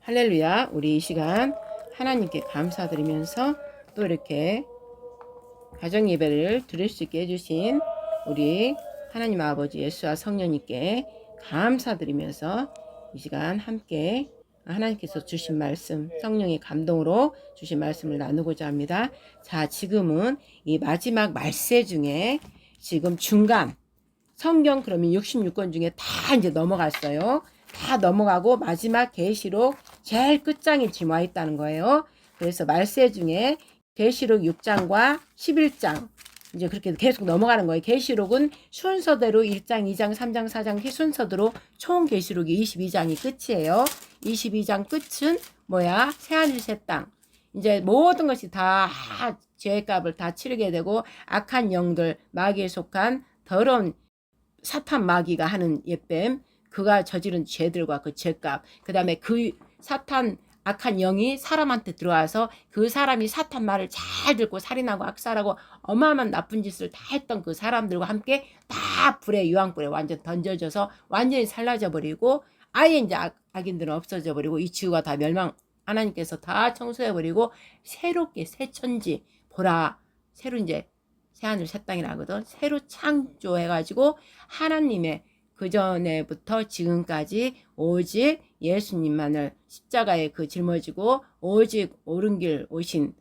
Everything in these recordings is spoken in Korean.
할렐루야. 우리 이 시간 하나님께 감사드리면서 또 이렇게 가정 예배를 드릴 수 있게 해주신 우리 하나님 아버지 예수와 성령님께 감사드리면서 이 시간 함께 하나님께서 주신 말씀, 성령의 감동으로 주신 말씀을 나누고자 합니다. 자, 지금은 이 마지막 말세 중에 지금 중간 성경 그러면 66권 중에 다 이제 넘어갔어요. 다 넘어가고 마지막 계시록 제일 끝장에 지금 와 있다는 거예요. 그래서 말세 중에 계시록 6장과 11장 이제 그렇게 계속 넘어가는 거예요. 계시록은 순서대로 1장, 2장, 3장, 4장 순서대로 총 계시록이 22장이 끝이에요. 22장 끝은 뭐야? 새하늘 새 땅. 이제 모든 것이 다 죄값을 다 치르게 되고 악한 영들, 마귀에 속한 더러운 사탄 마귀가 하는 옛뱀, 그가 저지른 죄들과 그 죄값, 그 다음에 그 사탄 악한 영이 사람한테 들어와서 그 사람이 사탄 말을 잘 듣고 살인하고 악살하고 어마어마한 나쁜 짓을 다 했던 그 사람들과 함께 다 불에 유황불에 완전 던져져서 완전히 살라져 버리고 아예 이제 악인들은 없어져 버리고 이 지구가 다 멸망, 하나님께서 다 청소해 버리고 새롭게 새 천지 보라, 새로 이제 새하늘 새 땅이라 하거든. 새로 창조해가지고 하나님의 그전에부터 지금까지 오직 예수님만을 십자가에 그 짊어지고 오직 옳은 길 오신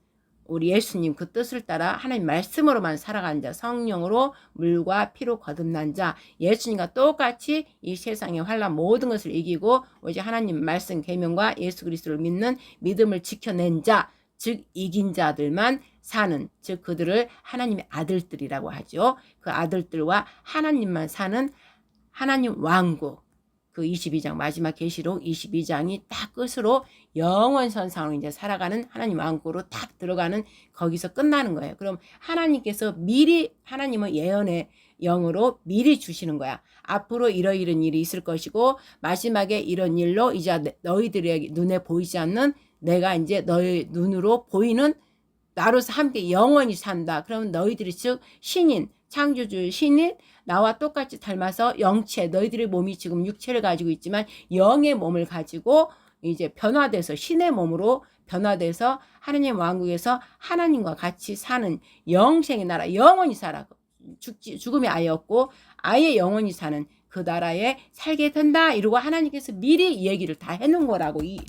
우리 예수님 그 뜻을 따라 하나님 말씀으로만 살아간 자, 성령으로 물과 피로 거듭난 자, 예수님과 똑같이 이 세상의 환난 모든 것을 이기고 오직 하나님 말씀 계명과 예수 그리스도를 믿는 믿음을 지켜낸 자, 즉 이긴 자들만 사는, 즉 그들을 하나님의 아들들이라고 하죠. 그 아들들과 하나님만 사는 하나님 왕국, 그 22장 마지막 계시록 22장이 딱 끝으로 영원선상으로 이제 살아가는 하나님 왕국으로 딱 들어가는, 거기서 끝나는 거예요. 그럼 하나님께서 미리, 하나님은 예언의 영으로 미리 주시는 거야. 앞으로 이러이런 일이 있을 것이고 마지막에 이런 일로 이제 너희들의 눈에 보이지 않는 내가 이제 너희 눈으로 보이는 나로서 함께 영원히 산다. 그러면 너희들이 즉 신인, 창조주 신인 나와 똑같이 닮아서 영체, 너희들의 몸이 지금 육체를 가지고 있지만 영의 몸을 가지고 이제 변화돼서 신의 몸으로 변화돼서 하나님 왕국에서 하나님과 같이 사는 영생의 나라, 영원히 살아. 죽음이 아예 없고 아예 영원히 사는 그 나라에 살게 된다. 이러고 하나님께서 미리 이 얘기를 다 해놓은 거라고 이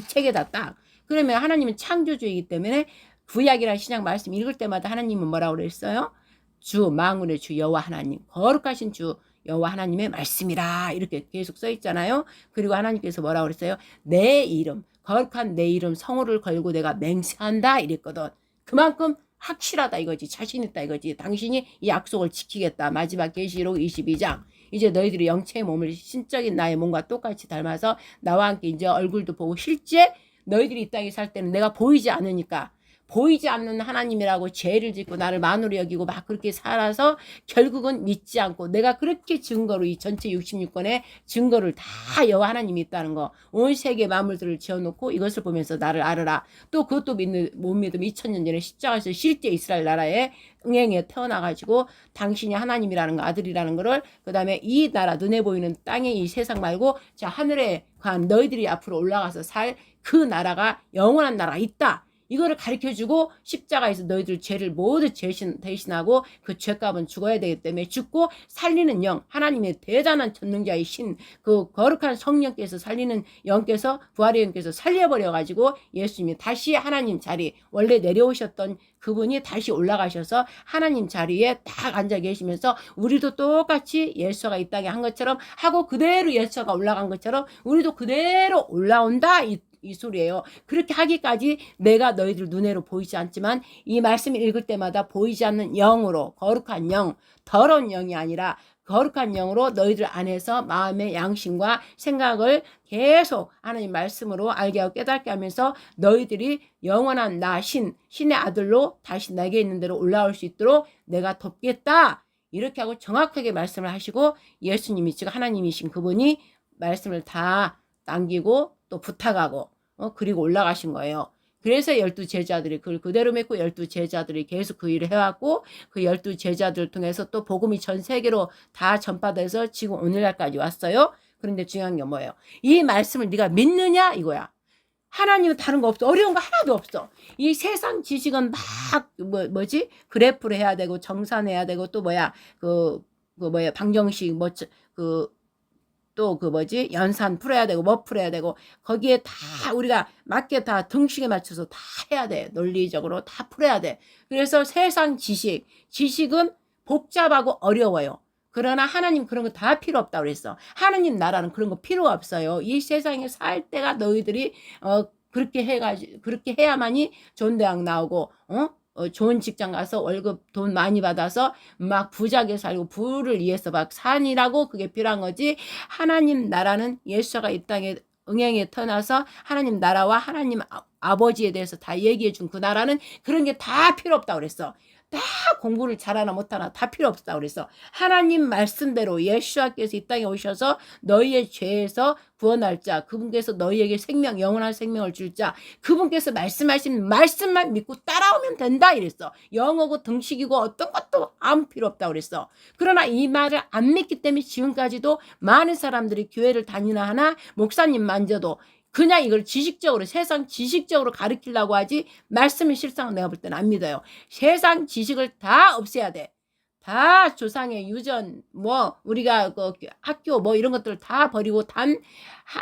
책에다 딱. 그러면 하나님은 창조주이기 때문에 구약이나 신약 말씀 읽을 때마다 하나님은 뭐라고 그랬어요? 주 만군의 주 여호와 하나님, 거룩하신 주 여호와 하나님의 말씀이라 이렇게 계속 써 있잖아요. 그리고 하나님께서 뭐라고 그랬어요? 내 이름, 거룩한 내 이름 성호를 걸고 내가 맹세한다 이랬거든. 그만큼 확실하다 이거지, 자신 있다 이거지. 당신이 이 약속을 지키겠다. 마지막 계시록 22장. 이제 너희들이 영체의 몸을 신적인 나의 몸과 똑같이 닮아서 나와 함께 이제 얼굴도 보고, 실제 너희들이 이 땅에 살 때는 내가 보이지 않으니까, 보이지 않는 하나님이라고 죄를 짓고 나를 만으로 여기고 막 그렇게 살아서 결국은 믿지 않고, 내가 그렇게 증거로 이 전체 66권의 증거를 다 여호와 하나님이 있다는 거, 온 세계 만물들을 지어놓고 이것을 보면서 나를 알아라. 또 그것도 못 믿으면 2000년 전에 십자가에서 실제 이스라엘 나라에 응행에 태어나가지고 당신이 하나님이라는 거, 아들이라는 거를, 그 다음에 이 나라 눈에 보이는 땅의 이 세상 말고 자 하늘에 간 너희들이 앞으로 올라가서 살 그 나라가 영원한 나라가 있다. 이거를 가르쳐주고 십자가에서 너희들 죄를 모두 대신하고 그 죄값은 죽어야 되기 때문에 죽고 살리는 영, 하나님의 대단한 전능자의 신, 그 거룩한 성령께서 살리는 영께서, 부활의 영께서 살려버려가지고 예수님이 다시 하나님 자리, 원래 내려오셨던 그분이 다시 올라가셔서 하나님 자리에 딱 앉아 계시면서 우리도 똑같이 예수가 이 땅에 한 것처럼 하고 그대로 예수가 올라간 것처럼 우리도 그대로 올라온다 이 소리예요. 그렇게 하기까지 내가 너희들 눈으로 보이지 않지만 이 말씀을 읽을 때마다 보이지 않는 영으로, 거룩한 영, 더러운 영이 아니라 거룩한 영으로 너희들 안에서 마음의 양심과 생각을 계속 하나님 말씀으로 알게 하고 깨닫게 하면서 너희들이 영원한 나 신의 아들로 다시 내게 있는 대로 올라올 수 있도록 내가 돕겠다. 이렇게 하고 정확하게 말씀을 하시고, 예수님이 즉 하나님이신 그분이 말씀을 다 남기고 또 부탁하고 그리고 올라가신 거예요. 그래서 12제자들이 그걸 그대로 믿고 12제자들이 계속 그 일을 해왔고, 그 12제자들을 통해서 또 복음이 전 세계로 다 전파돼서 지금 오늘날까지 왔어요. 그런데 중요한 게 뭐예요? 이 말씀을 네가 믿느냐 이거야. 하나님은 다른 거 없어. 어려운 거 하나도 없어. 이 세상 지식은 막 뭐지? 그래프를 해야 되고 정산해야 되고 또 뭐야? 방정식 또 뭐지? 연산 풀어야 되고 뭐 풀어야 되고 거기에 다 우리가 맞게 다 등식에 맞춰서 다 해야 돼. 논리적으로 다 풀어야 돼. 그래서 세상 지식은 복잡하고 어려워요. 그러나 하나님 그런 거 다 필요 없다고 그랬어. 하나님 나라는 그런 거 필요 없어요. 이 세상에 살 때가 너희들이 그렇게 해야만이 좋은 대학 나오고 좋은 직장 가서 월급 돈 많이 받아서 막 부자게 살고 부를 위해서 막 산이라고 그게 필요한 거지. 하나님 나라는 예수가 이 땅에 응행에 태어나서 하나님 나라와 하나님 아버지에 대해서 다 얘기해 준 그 나라는 그런 게 다 필요 없다고 그랬어. 다 공부를 잘하나 못하나 다 필요 없다고 그랬어. 하나님 말씀대로 예수께서 이 땅에 오셔서 너희의 죄에서 구원할 자, 그분께서 너희에게 생명, 영원한 생명을 줄 자, 그분께서 말씀하신 말씀만 믿고 따라오면 된다 이랬어. 영어고 등식이고 어떤 것도 아무 필요 없다고 그랬어. 그러나 이 말을 안 믿기 때문에 지금까지도 많은 사람들이 교회를 다니나 하나 목사님 만져도 그냥 이걸 지식적으로 세상 지식적으로 가르치려고 하지 말씀의 실상은 내가 볼 때는 안 믿어요. 세상 지식을 다 없애야 돼. 다 조상의 유전 우리가 학교 이런 것들 다 버리고 단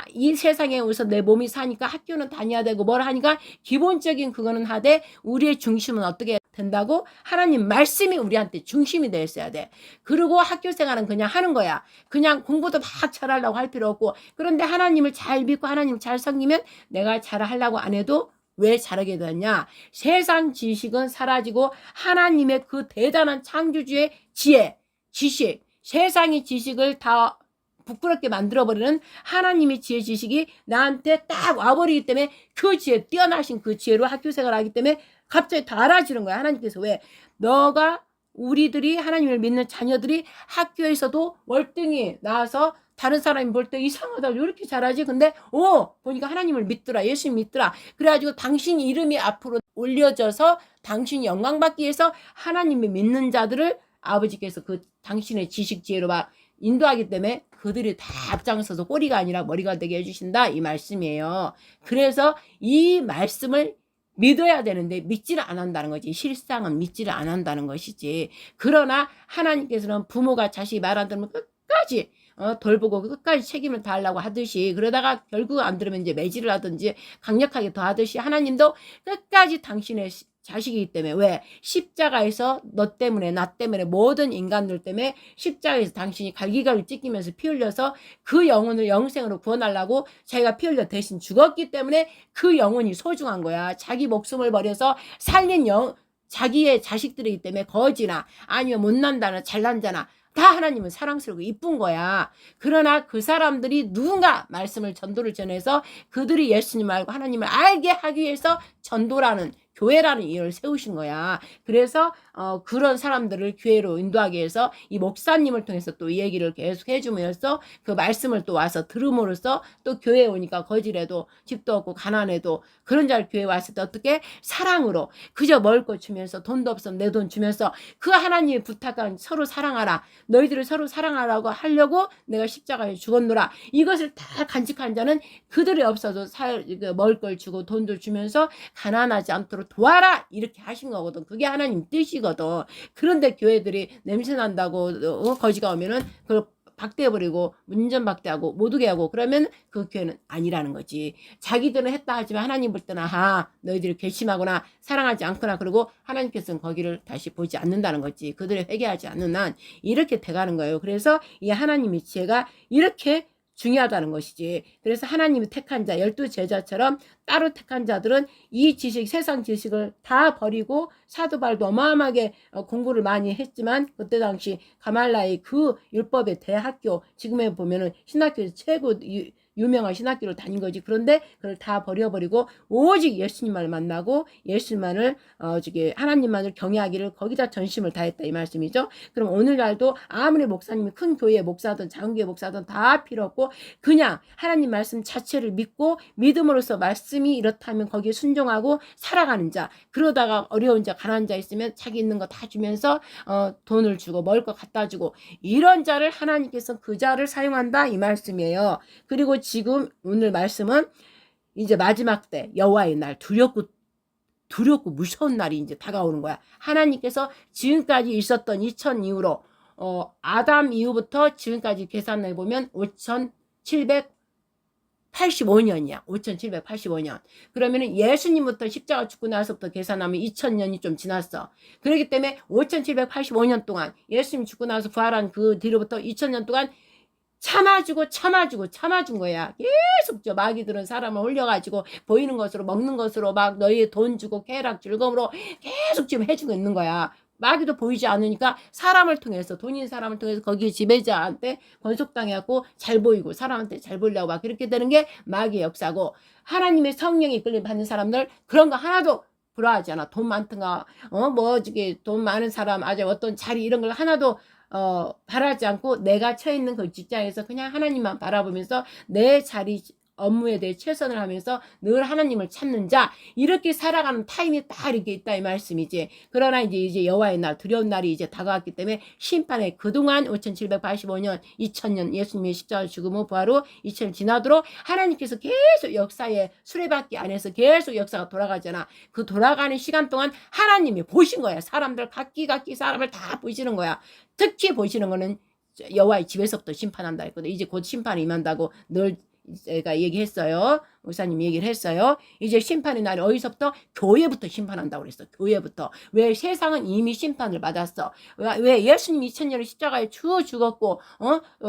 이 세상에 오서 내 몸이 사니까 학교는 다녀야 되고 뭘 하니까 기본적인 그거는 하되 우리의 중심은 어떻게 된다고? 하나님 말씀이 우리한테 중심이 되어 있어야 돼. 그리고 학교 생활은 그냥 하는 거야. 그냥 공부도 막 잘하려고 할 필요 없고 그런데 하나님을 잘 믿고 하나님 잘 섬기면 내가 잘하려고 안 해도 왜 잘하게 되냐? 세상 지식은 사라지고 하나님의 그 대단한 창조주의 지식, 세상의 지식을 다 부끄럽게 만들어버리는 하나님의 지식이 나한테 딱 와버리기 때문에 그 지혜, 뛰어나신 그 지혜로 학교 생활을 하기 때문에 갑자기 다 알아지는 거야. 하나님께서 왜? 우리들이 하나님을 믿는 자녀들이 학교에서도 월등히 나와서 다른 사람이 볼 때 이상하다. 왜 이렇게 잘하지? 근데 보니까 하나님을 믿더라. 예수님 믿더라. 그래가지고 당신 이름이 앞으로 올려져서 당신이 영광받기 위해서 하나님을 믿는 자들을 아버지께서 그 당신의 지식 지혜로 막 인도하기 때문에 그들이 다 앞장서서 꼬리가 아니라 머리가 되게 해주신다. 이 말씀이에요. 그래서 이 말씀을 믿어야 되는데 믿지를 안 한다는 거지. 실상은 믿지를 안 한다는 것이지. 그러나 하나님께서는 부모가 자식이 말 안 들으면 끝까지 돌보고 끝까지 책임을 다하려고 하듯이 그러다가 결국 안 들으면 이제 매질을 하든지 강력하게 더 하듯이 하나님도 끝까지 당신의 자식이기 때문에 왜? 십자가에서 너 때문에 나 때문에 모든 인간들 때문에 십자가에서 당신이 갈기갈기 찢기면서 피 흘려서 그 영혼을 영생으로 구원하려고 자기가 피 흘려 대신 죽었기 때문에 그 영혼이 소중한 거야. 자기 목숨을 버려서 살린 자기의 자식들이기 때문에 거지나 아니면 못난 자나 잘난 자나 다 하나님은 사랑스럽고 이쁜 거야. 그러나 그 사람들이 누군가 말씀을 전도를 전해서 그들이 예수님 알고 하나님을 알게 하기 위해서 전도라는 교회라는 일을 세우신 거야. 그래서 그런 사람들을 교회로 인도하기 위해서 이 목사님을 통해서 또 이 얘기를 계속 해주면서 그 말씀을 또 와서 들음으로써 또 교회에 오니까 거지래도 집도 없고 가난해도 그런 자를 교회에 왔을 때 어떻게? 사랑으로 그저 먹을 거 주면서 돈도 없으면 내 돈 주면서 그 하나님의 부탁한 서로 사랑하라. 너희들을 서로 사랑하라고 하려고 내가 십자가에 죽었노라. 이것을 다 간직한 자는 그들이 없어도 먹을 걸 주고 돈도 주면서 가난하지 않도록 도와라 이렇게 하신 거거든. 그게 하나님 뜻이거든. 그런데 교회들이 냄새 난다고 거지가 오면은 그걸 박대해버리고 문전박대하고 못오게 하고 그러면 그 교회는 아니라는 거지. 자기들은 했다 하지만 하나님 볼 때는 너희들이 괘씸하거나 사랑하지 않거나 그러고 하나님께서는 거기를 다시 보지 않는다는 거지. 그들이 회개하지 않는 한 이렇게 돼가는 거예요. 그래서 이 하나님의 지혜가 이렇게 중요하다는 것이지. 그래서 하나님이 택한 자 12제자처럼 따로 택한 자들은 이 지식 세상 지식을 다 버리고 사도 바울도 어마어마하게 공부를 많이 했지만 그때 당시 가말라의 그 율법의 대학교 지금에 보면은 신학교에서 최고 유명한 신학교를 다닌 거지. 그런데 그걸 다 버려버리고 오직 예수님만을 만나고 예수님만을 하나님만을 경외하기를 거기다 전심을 다했다 이 말씀이죠. 그럼 오늘날도 아무리 목사님이 큰 교회 목사든 작은 교회 목사든 다 필요 없고 그냥 하나님 말씀 자체를 믿고 믿음으로써 말씀이 이렇다면 거기에 순종하고 살아가는 자. 그러다가 어려운 자 가난한 자 있으면 자기 있는 거 다 주면서 돈을 주고 먹을 거 갖다 주고 이런 자를 하나님께서 그 자를 사용한다 이 말씀이에요. 그리고 지금 오늘 말씀은 이제 마지막 때 여호와의 날 두렵고 무서운 날이 이제 다가오는 거야. 하나님께서 지금까지 있었던 2000 이후로 아담 이후부터 지금까지 계산해 보면 5785년이야. 5785년. 그러면은 예수님부터 십자가 죽고 나서부터 계산하면 2000년이 좀 지났어. 그렇기 때문에 5785년 동안 예수님 죽고 나서 부활한 그 뒤로부터 2000년 동안 참아준 거야. 계속 저 마귀들은 사람을 홀려가지고 보이는 것으로 먹는 것으로 막 너희 돈 주고 쾌락 즐거움으로 계속 지금 해주고 있는 거야. 마귀도 보이지 않으니까 사람을 통해서 돈 있는 사람을 통해서 거기 지배자한테 권속당해갖고 잘 보이고 사람한테 잘 보이려고 막 그렇게 되는 게 마귀의 역사고, 하나님의 성령이 이끌림 받는 사람들 그런 거 하나도 부러워하지 않아. 돈 많든가 저기 돈 많은 사람 아주 어떤 자리 이런 걸 하나도 바라지 않고 내가 처해 있는 그 직장에서 그냥 하나님만 바라보면서 내 자리 업무에 대해 최선을 하면서 늘 하나님을 찾는 자, 이렇게 살아가는 타임이 딱 이렇게 있다 이 말씀이지. 그러나 이제 여호와의 날, 두려운 날이 이제 다가왔기 때문에 심판에 그동안 5785년 2000년 예수님의 십자가 죽음 후 부활 후 2000년 지나도록 하나님께서 계속 역사의 수레바퀴 안에서 계속 역사가 돌아가잖아. 그 돌아가는 시간 동안 하나님이 보신 거야. 사람들 각기 사람을 다 보시는 거야. 특히 보시는 거는 여호와의 집에서부터 심판한다 했거든. 이제 곧 심판이 임한다고 늘 제가 얘기했어요. 목사님이 얘기를 했어요. 이제 심판의 날이 어디서부터? 교회부터 심판한다고 그랬어. 교회부터. 왜? 세상은 이미 심판을 받았어. 왜? 예수님 2000년을 십자가에 죽었고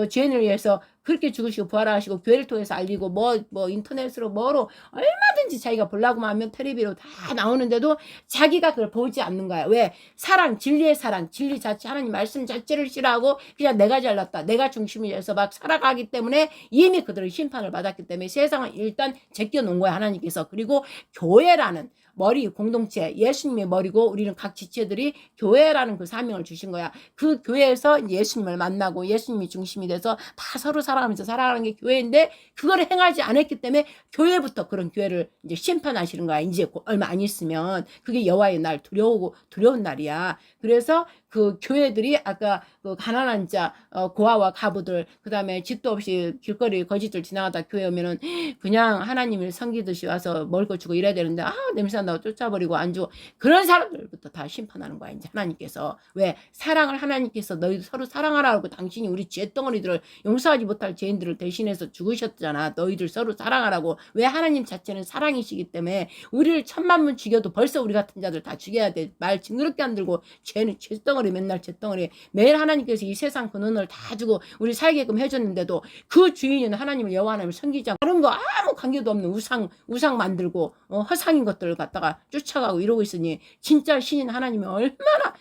죄인을 위해서 그렇게 죽으시고 부활하시고 교회를 통해서 알리고 인터넷으로 뭐로 얼마든지 자기가 보려고만 하면 텔레비로 다 나오는데도 자기가 그걸 보지 않는 거야. 왜? 사랑, 진리의 사랑, 진리 자체, 하나님 말씀 자체를 싫어하고 그냥 내가 잘났다, 내가 중심이 돼서 막 살아가기 때문에 이미 그들은 심판을 받았기 때문에 세상은 일단 제껴놓은 거야, 하나님께서. 그리고 교회라는 머리 공동체, 예수님의 머리고 우리는 각 지체들이 교회라는 그 사명을 주신 거야. 그 교회에서 예수님을 만나고 예수님이 중심이 돼서 다 서로 살아가면서 살아가는 게 교회인데, 그걸 행하지 않았기 때문에 교회부터 그런 교회를 이제 심판하시는 거야. 이제 얼마 안 있으면. 그게 여호와의 날, 두려운 날이야. 그래서 그 교회들이 아까 그 가난한 자, 고아와 가부들, 그 다음에 집도 없이 길거리 거지들 지나가다 교회 오면은 그냥 하나님을 섬기듯이 와서 먹을 거 주고 이래야 되는데 냄새 난다고 쫓아버리고 안 주고, 그런 사람들부터 다 심판하는 거야 이제 하나님께서. 왜? 사랑을 하나님께서 너희도 서로 사랑하라고, 당신이 우리 죄덩어리들을 용서하지 못할 죄인들을 대신해서 죽으셨잖아. 너희들 서로 사랑하라고. 왜? 하나님 자체는 사랑이시기 때문에 우리를 1000만 번 죽여도 벌써 우리 같은 자들 다 죽여야 돼. 말 징그럽게 안 들고 죄는 죄덩어리, 맨날 죄덩어리. 매일 하나님께서 이 세상 근원을 다 주고 우리 살게끔 해줬는데도 그 주인은 하나님을, 여호와 하나님을 섬기지 않고 다른 거 아무 관계도 없는 우상 만들고 허상인 것들을 갖다가 쫓아가고 이러고 있으니 진짜 신인 하나님이 얼마나,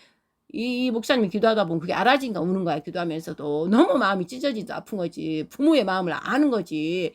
이 목사님이 기도하다 보면 그게 알아진가 우는 거야. 기도하면서도 너무 마음이 찢어지도 아픈 거지. 부모의 마음을 아는 거지.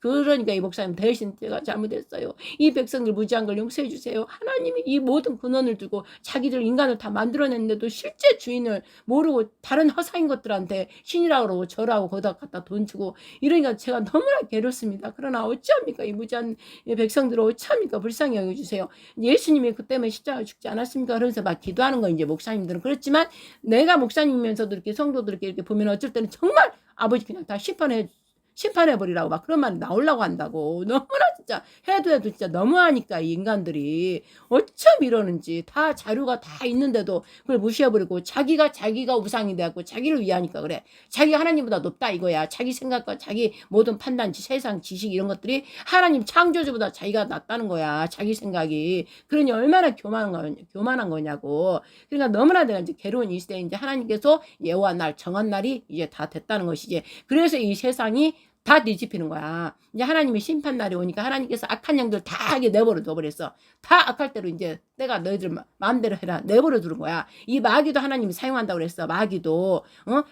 그러니까 이 목사님 대신 제가 잘못했어요. 이 백성들 무지한 걸 용서해 주세요. 하나님이 이 모든 근원을 두고 자기들 인간을 다 만들어냈는데도 실제 주인을 모르고 다른 허상인 것들한테 신이라고 그러고 절하고 거기다 갖다 돈 주고 이러니까 제가 너무나 괴롭습니다. 그러나 어찌합니까? 이 무지한 백성들을 어찌합니까? 불쌍히 여겨주세요. 예수님이 그 때문에 십자가 죽지 않았습니까? 그러면서 막 기도하는 거 이제 목사님들은. 그렇지만 내가 목사님이면서도 이렇게 성도들 이렇게 보면 어쩔 때는 정말 아버지 그냥 다 심판해버리라고 막 그런 말이 나오려고 한다고. 너무나 진짜 해도 진짜 너무하니까 이 인간들이 어쩜 이러는지. 다 자료가 다 있는데도 그걸 무시해버리고 자기가 우상이 돼갖고 자기를 위하니까 그래. 자기가 하나님보다 높다 이거야. 자기 생각과 자기 모든 판단, 세상 지식 이런 것들이 하나님 창조주보다 자기가 낫다는 거야. 자기 생각이. 그러니 얼마나 교만한 거냐고. 그러니까 너무나 내가 이제 괴로운 이 시대에 이제 하나님께서 여호와 날 정한 날이 이제 다 됐다는 것이지. 그래서 이 세상이 다 뒤집히는 거야. 이제 하나님의 심판 날이 오니까 하나님께서 악한 영들 다 하게 내버려 둬버렸어. 다 악할 대로 이제 내가 너희들 마음대로 해라 내버려 두는 거야. 이 마귀도 하나님이 사용한다고 그랬어. 마귀도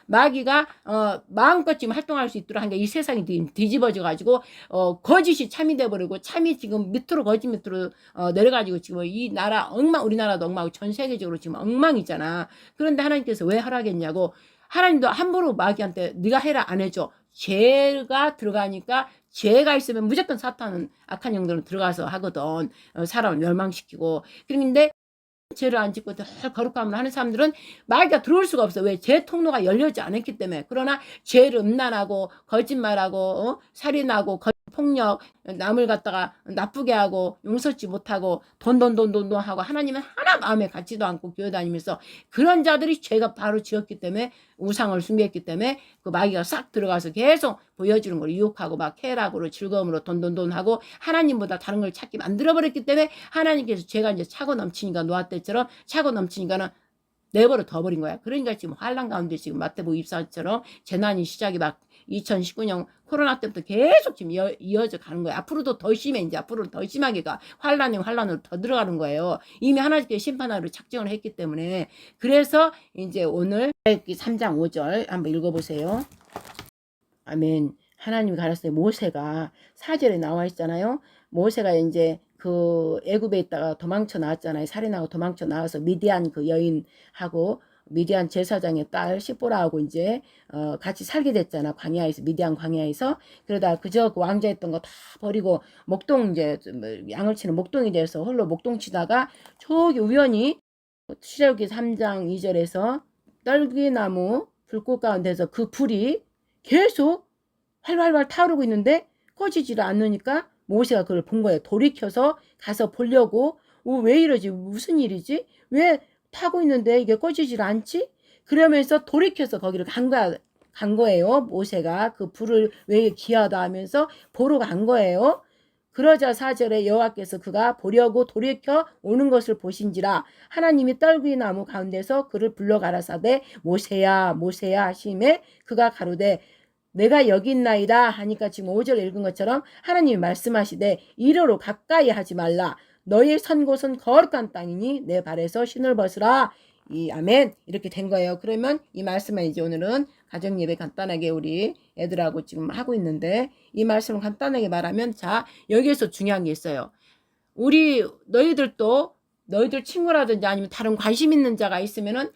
마귀가 마음껏 지금 활동할 수 있도록 하니까 이 세상이 뒤집어져 가지고 거짓이 참이 돼버리고, 참이 지금 거짓 밑으로 내려가지고 지금 이 나라 우리나라도 엉망이고 전 세계적으로 지금 엉망이잖아. 그런데 하나님께서 왜 하라겠냐고. 하나님도 함부로 마귀한테 네가 해라 안 해줘. 죄가 들어가니까, 죄가 있으면 무조건 사탄은, 악한 영들은 들어가서 하거든. 사람을 멸망시키고. 그런데 죄를 안 짓고 거룩함을 하는 사람들은 마귀가 들어올 수가 없어. 왜? 죄 통로가 열려지 않았기 때문에. 그러나 죄를 음란하고 거짓말하고 살인하고 폭력, 남을 갖다가 나쁘게 하고 용서치 못하고 돈 하고 하나님은 하나 마음에 갖지도 않고 교회 다니면서 그런 자들이 죄가 바로 지었기 때문에 우상을 숭배했기 때문에 그 마귀가 싹 들어가서 계속 보여주는 걸 유혹하고 막 쾌락으로 즐거움으로 돈 하고 하나님보다 다른 걸 찾게 만들어버렸기 때문에 하나님께서 죄가 이제 차고 넘치니까 노아 때처럼 차고 넘치니까는 내버려 둬버린 거야. 그러니까 지금 환란 가운데 지금 마태복음 24처럼 재난이 시작이 막 2019년 코로나 때부터 계속 지금 이어져 가는 거예요. 앞으로도 더 심해. 이제 앞으로 더 심하게 가. 환란으로 더 들어가는 거예요. 이미 하나님께 심판하기로 작정을 했기 때문에. 그래서 이제 오늘 3장 5절 한번 읽어보세요. 아멘. 하나님이 가르쳤어요. 모세가 4절에 나와 있잖아요. 모세가 이제 그 애굽에 있다가 도망쳐 나왔잖아요. 살인하고 도망쳐 나와서 미디안 그 여인하고 미디안 제사장의 딸 시보라하고 이제 같이 살게 됐잖아. 광야에서 미디안 광야에서. 그러다 그저 그 왕자했던 거 다 버리고 목동 이제 양을 치는 목동이 돼서 홀로 목동 치다가 저기 우연히 출애굽기 3장 2절에서 떨기나무 불꽃 가운데서 그 불이 계속 활활 타오르고 있는데 꺼지지를 않으니까 모세가 그걸 본 거예요. 돌이켜서 가서 보려고 왜 이러지? 무슨 일이지? 왜 타고 있는데 이게 꺼지질 않지? 그러면서 돌이켜서 거기를 간 거예요. 모세가 그 불을 왜 귀하다 하면서 보러 간 거예요. 그러자 4절에 여호와께서 그가 보려고 돌이켜 오는 것을 보신지라 하나님이 떨기나무 가운데서 그를 불러 가라사대 모세야 모세야 하심에 그가 가로되 내가 여기 있나이다 하니까 지금 5절 읽은 것처럼 하나님이 말씀하시되 이러로 가까이 하지 말라. 너의 선 곳은 거룩한 땅이니 내 발에서 신을 벗으라. 아멘. 이렇게 된 거예요. 그러면 이 말씀을 이제 오늘은 가정예배 간단하게 우리 애들하고 지금 하고 있는데 이 말씀을 간단하게 말하면 자 여기에서 중요한 게 있어요. 너희들 친구라든지 아니면 다른 관심 있는 자가 있으면은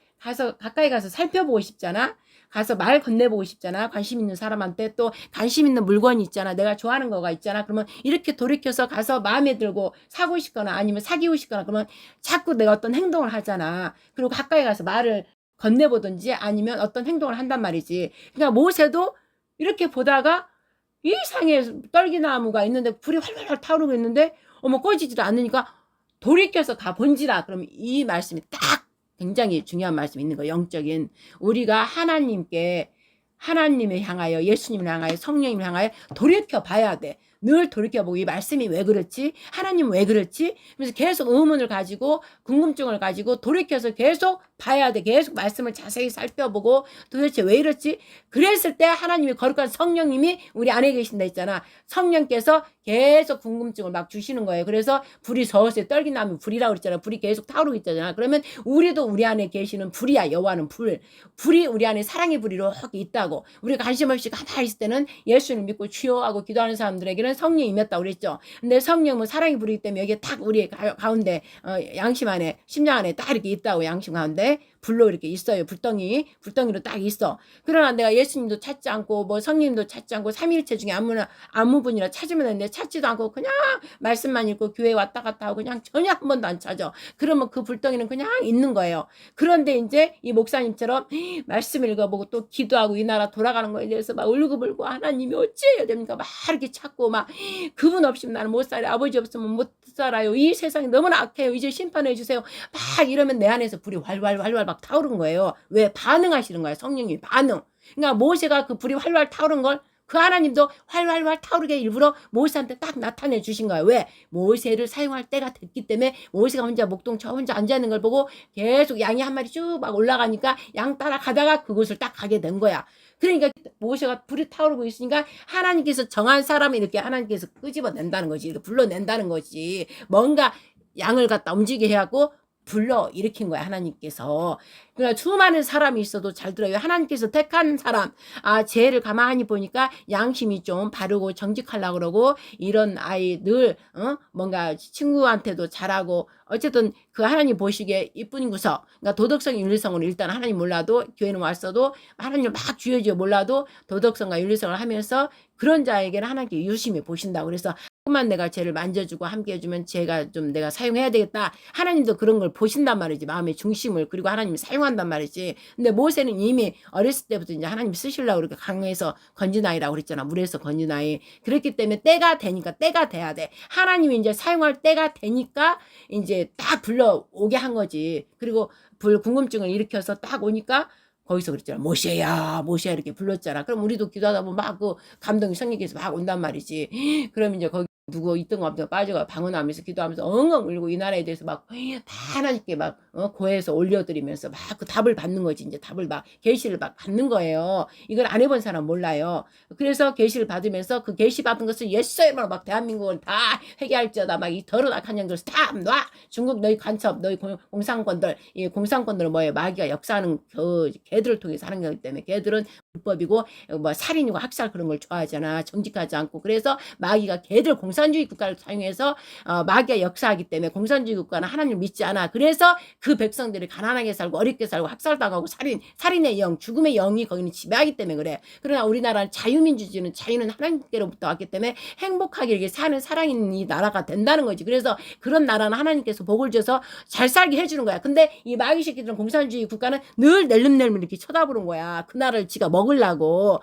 가까이 가서 살펴보고 싶잖아. 가서 말 건네보고 싶잖아. 관심 있는 사람한테 또 관심 있는 물건이 있잖아. 내가 좋아하는 거가 있잖아. 그러면 이렇게 돌이켜서 가서 마음에 들고 사고 싶거나 아니면 사귀고 싶거나 그러면 자꾸 내가 어떤 행동을 하잖아. 그리고 가까이 가서 말을 건네보든지 아니면 어떤 행동을 한단 말이지. 그러니까 모세도 이렇게 보다가 이상에 떨기나무가 있는데 불이 활활 타오르고 있는데 꺼지지도 않으니까 돌이켜서 가본지라. 그럼 이 말씀이 딱 굉장히 중요한 말씀이 있는 거예요. 영적인 우리가 하나님을 향하여 예수님을 향하여 성령님을 향하여 돌이켜 봐야 돼. 늘 돌이켜보고 이 말씀이 왜 그렇지? 하나님 왜 그렇지? 그래서 계속 의문을 가지고 궁금증을 가지고 돌이켜서 계속 봐야 돼. 계속 말씀을 자세히 살펴보고 도대체 왜 이렇지? 그랬을 때 하나님이 거룩한 성령님이 우리 안에 계신다 했잖아. 성령께서 계속 궁금증을 막 주시는 거예요. 그래서 불이 서서히 떨기나무 불이라고 그랬잖아. 불이 계속 타오르고 있잖아. 그러면 우리도 우리 안에 계시는 불이야. 여호와는 불이 우리 안에 사랑의 불이 이렇게 있다고. 우리가 관심 없이 가만히 있을 때는 예수를 믿고 주여 하고 기도하는 사람들에게는 성령이 임했다고 그랬죠. 근데 성령은 사랑의 불이기 때문에 여기에 딱 우리 가운데 양심 안에 심장 안에 딱 이렇게 있다고. 양심 가운데 불로 이렇게 있어요. 불덩이로 딱 있어. 그러나 내가 예수님도 찾지 않고 뭐 성령님도 찾지 않고 삼위일체 중에 아무 분이나 찾으면 되는데 찾지도 않고 그냥 말씀만 읽고 교회 왔다 갔다 하고 그냥 전혀 한 번도 안 찾아. 그러면 그 불덩이는 그냥 있는 거예요. 그런데 이제 이 목사님처럼 말씀 읽어보고 또 기도하고 이 나라 돌아가는 거에 대해서 막 울고불고 하나님이 어찌해야 됩니까? 막 이렇게 찾고 막 그분 없이면 나는 못 살아요. 아버지 없으면 못 살아요. 이 세상이 너무나 악해요. 이제 심판해 주세요. 막 이러면 내 안에서 불이 활활 막 타오른 거예요. 왜? 반응하시는 거예요. 성령님이 반응. 그러니까 모세가 그 불이 활활 타오른 걸 그 하나님도 활활 타오르게 일부러 모세한테 딱 나타내 주신 거예요. 왜? 모세를 사용할 때가 됐기 때문에 모세가 혼자 목동처 혼자 앉아있는 걸 보고 계속 양이 한 마리 쭉 막 올라가니까 양 따라가다가 그곳을 딱 가게 된 거야. 그러니까 모세가 불이 타오르고 있으니까 하나님께서 정한 사람을 이렇게 하나님께서 끄집어낸다는 거지. 불러낸다는 거지. 뭔가 양을 갖다 움직이게 하고 불러 일으킨 거야. 하나님께서. 그러니까 수많은 사람이 있어도 잘 들어요. 하나님께서 택한 사람, 죄를 가만히 보니까 양심이 좀 바르고 정직하려고 그러고 이런 아이 늘 뭔가 친구한테도 잘하고 어쨌든 그 하나님 보시기에 이쁜 구석, 그러니까 도덕성 윤리성을 일단 하나님 몰라도 교회는 왔어도 하나님을 막 주여주여 몰라도 도덕성과 윤리성을 하면서 그런 자에게는 하나님께 유심히 보신다고. 그래서 조금만 내가 쟤를 만져주고 함께 해주면 쟤가 좀 내가 사용해야 되겠다. 하나님도 그런 걸 보신단 말이지. 마음의 중심을. 그리고 하나님이 사용한단 말이지. 근데 모세는 이미 어렸을 때부터 이제 하나님 쓰시려고 그렇게 강에서 건진 아이라고 그랬잖아. 물에서 건진 아이. 그렇기 때문에 때가 되니까 때가 돼야 돼. 하나님이 이제 사용할 때가 되니까 이제 딱 불러오게 한 거지. 그리고 궁금증을 일으켜서 딱 오니까 거기서 그랬잖아. 모세야, 모세야 이렇게 불렀잖아. 그럼 우리도 기도하다 보면 막 그 감동이 성령께서 막 온단 말이지. 그럼 이제 거기 누구 있던 거 없던 거 빠져가 방언하면서 기도하면서 엉엉 울고 이 나라에 대해서 막 다 하나님께 막 고해서 올려드리면서 막 그 답을 받는 거지. 이제 답을 막 계시를 막 받는 거예요. 이걸 안 해본 사람 몰라요. 그래서 계시를 받으면서 그 계시 받은 것을 예수님으로 막 대한민국을 다 회개할지어다 막 이 더러운 악한 영들을 다 놔. 중국 너희 간첩 너희 공산권들 이 공산권들은 뭐예요? 마귀가 역사하는 그 개들을 통해서 하는 거기 때문에 개들은 불법이고 뭐 살인이고 학살 그런 걸 좋아하잖아. 정직하지 않고. 그래서 마귀가 개들 공산주의 국가를 사용해서 마귀가 역사하기 때문에 공산주의 국가는 하나님을 믿지 않아. 그래서 그 백성들이 가난하게 살고 어렵게 살고 학살당하고 살인의 영, 죽음의 영이 거기는 지배하기 때문에 그래. 그러나 우리나라는 자유민주주의는 자유는 하나님께로부터 왔기 때문에 행복하게 이렇게 사는 사랑있는 이 나라가 된다는 거지. 그래서 그런 나라는 하나님께서 복을 줘서 잘 살게 해주는 거야. 근데 이 마귀 새끼들은 공산주의 국가는 늘 낼름낼름 이렇게 쳐다보는 거야. 그 나라를 지가 먹으려고.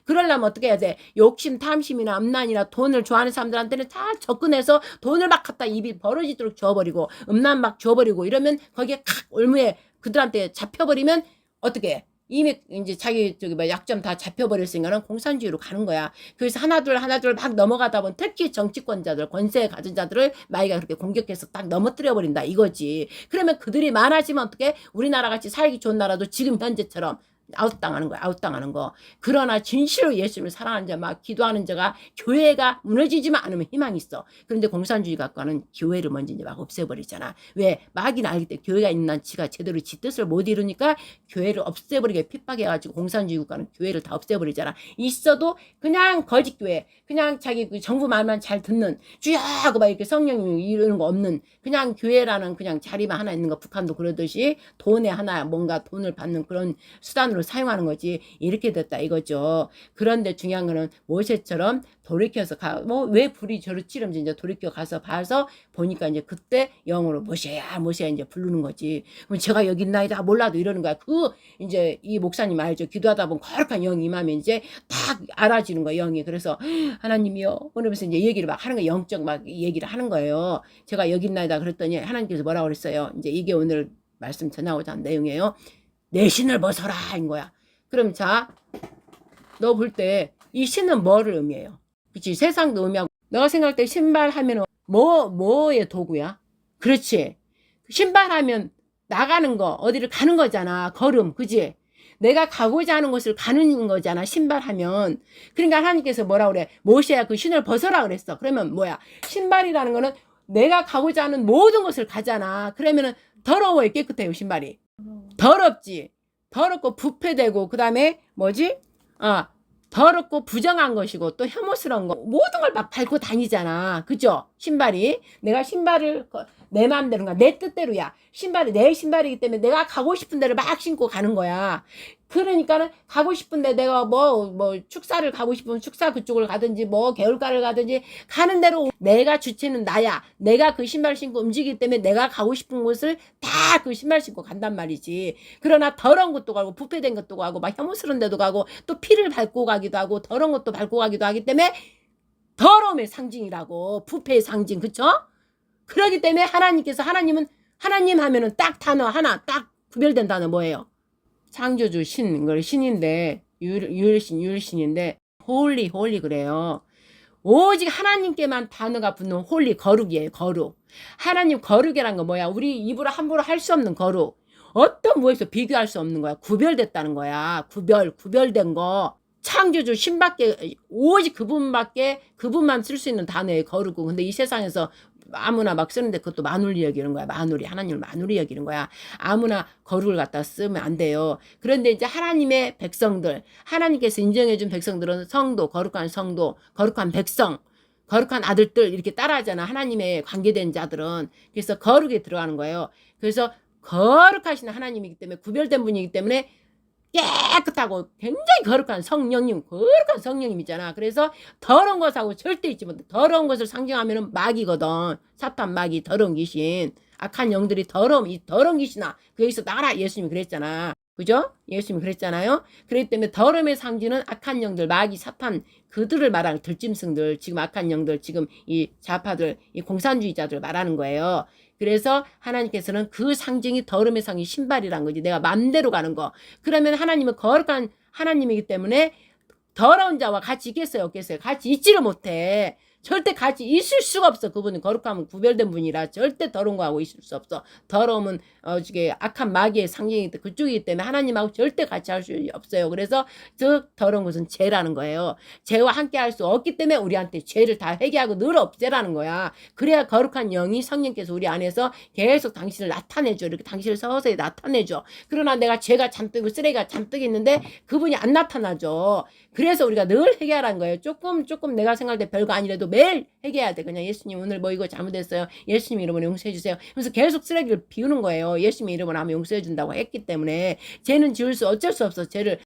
그러려면 어떻게 해야 돼? 욕심, 탐심이나 음란이나 돈을 좋아하는 사람들한테는 다 접근해서 돈을 막 갖다 입이 벌어지도록 줘버리고 음란 막 줘버리고 이러면 거기에 칵 올무에 그들한테 잡혀버리면 어떻게 해? 이미 이제 자기 저기 뭐 약점 다 잡혀버렸으니까는 공산주의로 가는 거야. 그래서 하나둘 막 넘어가다 보면 특히 정치권자들, 권세 가진 자들을 마귀가 그렇게 공격해서 딱 넘어뜨려 버린다 이거지. 그러면 그들이 많아지면 어떻게? 우리나라 같이 살기 좋은 나라도 지금 현재처럼 아웃당하는 거야. 아웃당하는 거. 그러나 진실로 예수님을 사랑하는 자, 막 기도하는 자가 교회가 무너지지만 않으면 희망이 있어. 그런데 공산주의 국가는 교회를 먼저 이제 막 없애버리잖아. 왜? 마귀는 알기 때문에 교회가 있는 한 지가 제대로 지 뜻을 못 이루니까 교회를 없애버리게 핍박해가지고 공산주의 국가는 교회를 다 없애버리잖아. 있어도 그냥 거짓 교회, 그냥 자기 그 정부 말만 잘 듣는 주여 하고 막 이렇게 성령이 이러는 거 없는 그냥 교회라는 그냥 자리만 하나 있는 거. 북한도 그러듯이 돈에 하나 뭔가 돈을 받는 그런 수단으로 사용하는 거지. 이렇게 됐다 이거죠. 그런데 중요한 거는 모세처럼 돌이켜서 뭐 왜 불이 저를 찌른지 이제 돌이켜 가서 봐서 보니까 이제 그때 영어로 모세야 모세야 이제 부르는 거지. 그럼 제가 여기 있나이다 몰라도 이러는 거야. 그 이제 이 목사님 알죠? 기도하다 보면 거룩한 영이 임하면 이제 딱 알아지는 거야 영이. 그래서 하나님이요 그러면서 이제 얘기를 막 하는 거야. 영적 막 얘기를 하는 거예요. 제가 여기 있나이다 그랬더니 하나님께서 뭐라고 그랬어요? 이제 이게 오늘 말씀 전하고자 하는 내용이에요. 내 신을 벗어라 인 거야. 그럼 자, 너 볼 때 이 신은 뭐를 의미해요? 그치? 세상도 의미하고. 너가 생각할 때 신발 하면 뭐의 도구야? 그렇지. 신발 하면 나가는 거, 어디를 가는 거잖아. 걸음, 그치? 내가 가고자 하는 곳을 가는 거잖아. 신발 하면. 그러니까 하나님께서 뭐라 그래? 모세야 그 신을 벗어라 그랬어. 그러면 뭐야? 신발이라는 거는 내가 가고자 하는 모든 곳을 가잖아. 그러면은 더러워요, 깨끗해요, 신발이? 더럽지. 더럽고 부패되고 그 다음에 뭐지? 더럽고 부정한 것이고 또 혐오스러운 거 모든 걸 막 밟고 다니잖아. 그죠? 신발이. 내가 신발을 내 마음대로인가 내 뜻대로야. 신발이 내 신발이기 때문에 내가 가고 싶은 데를 막 신고 가는 거야. 그러니까는 가고 싶은데 내가 뭐 축사를 가고 싶으면 축사 그쪽을 가든지 뭐 개울가를 가든지 가는 대로 내가 주체는 나야. 내가 그 신발 신고 움직이기 때문에 내가 가고 싶은 곳을 다 그 신발 신고 간단 말이지. 그러나 더러운 것도 가고 부패된 것도 가고 막 혐오스러운 데도 가고 또 피를 밟고 가기도 하고 더러운 것도 밟고 가기도 하기 때문에 더러움의 상징이라고. 부패의 상징. 그쵸? 그러기 때문에 하나님께서 하나님 하면은 딱 단어 하나 딱 구별된 단어 뭐예요? 창조주 신, 이걸 신인데 유일신인데 홀리 그래요. 오직 하나님께만 단어가 붙는 홀리 거룩이에요. 거룩. 하나님 거룩이란 거 뭐야? 우리 입으로 함부로 할 수 없는 거룩. 어떤 무엇에서 비교할 수 없는 거야. 구별됐다는 거야. 구별된 거. 창조주 신밖에 오직 그분만 쓸 수 있는 단어예요. 거룩고. 근데 이 세상에서 아무나 막 쓰는데 그것도 만울리 여기는 거야. 하나님을 만울리 여기는 거야. 아무나 거룩을 갖다 쓰면 안 돼요. 그런데 이제 하나님의 백성들, 하나님께서 인정해준 백성들은 성도, 거룩한 백성, 거룩한 아들들 이렇게 따라하잖아. 하나님의 관계된 자들은. 그래서 거룩에 들어가는 거예요. 그래서 거룩하신 하나님이기 때문에 구별된 분이기 때문에 깨끗하고 굉장히 거룩한 성령님, 거룩한 성령님이잖아. 그래서 더러운 것하고 절대 있지 못해. 더러운 것을 상징하면은 마귀거든. 사탄 마귀, 더러운 귀신. 악한 영들이 이 더러운 귀신아. 거기서 나가라. 예수님이 그랬잖아. 그죠? 예수님이 그랬잖아요. 그렇기 때문에 더러움의 상징은 악한 영들, 마귀, 사탄, 그들을 말하는 들짐승들, 지금 악한 영들, 지금 이 좌파들, 이 공산주의자들 말하는 거예요. 그래서 하나님께서는 그 상징이 더러움의 상징이 신발이란 거지. 내가 맘대로 가는 거. 그러면 하나님은 거룩한 하나님이기 때문에 더러운 자와 같이 있겠어요, 없겠어요? 같이 있지를 못해. 절대 같이 있을 수가 없어. 그분은 거룩하면 구별된 분이라 절대 더러운 거하고 있을 수 없어. 더러움은 저게 악한 마귀의 상징이기 때문에 그쪽이기 때문에 하나님하고 절대 같이 할 수 없어요. 그래서 저 더러운 것은 죄라는 거예요. 죄와 함께 할 수 없기 때문에 우리한테 죄를 다 회개하고 늘 없애라는 거야. 그래야 거룩한 영이 성령께서 우리 안에서 계속 당신을 나타내줘. 이렇게 당신을 서서히 나타내줘. 그러나 내가 죄가 잔뜩 쓰레기가 잔뜩 있는데 그분이 안 나타나죠. 그래서 우리가 늘 회개하라는 거예요. 조금 내가 생각할 때 별거 아니라도 매일 회개해야 돼. 그냥 예수님 오늘 뭐 이거 잘못했어요. 예수님 이름으로 용서해 주세요. 그래서 계속 쓰레기를 비우는 거예요. 예수님 이름으로 하면 용서해 준다고 했기 때문에 죄는 지을 수 어쩔 수 없어. 죄를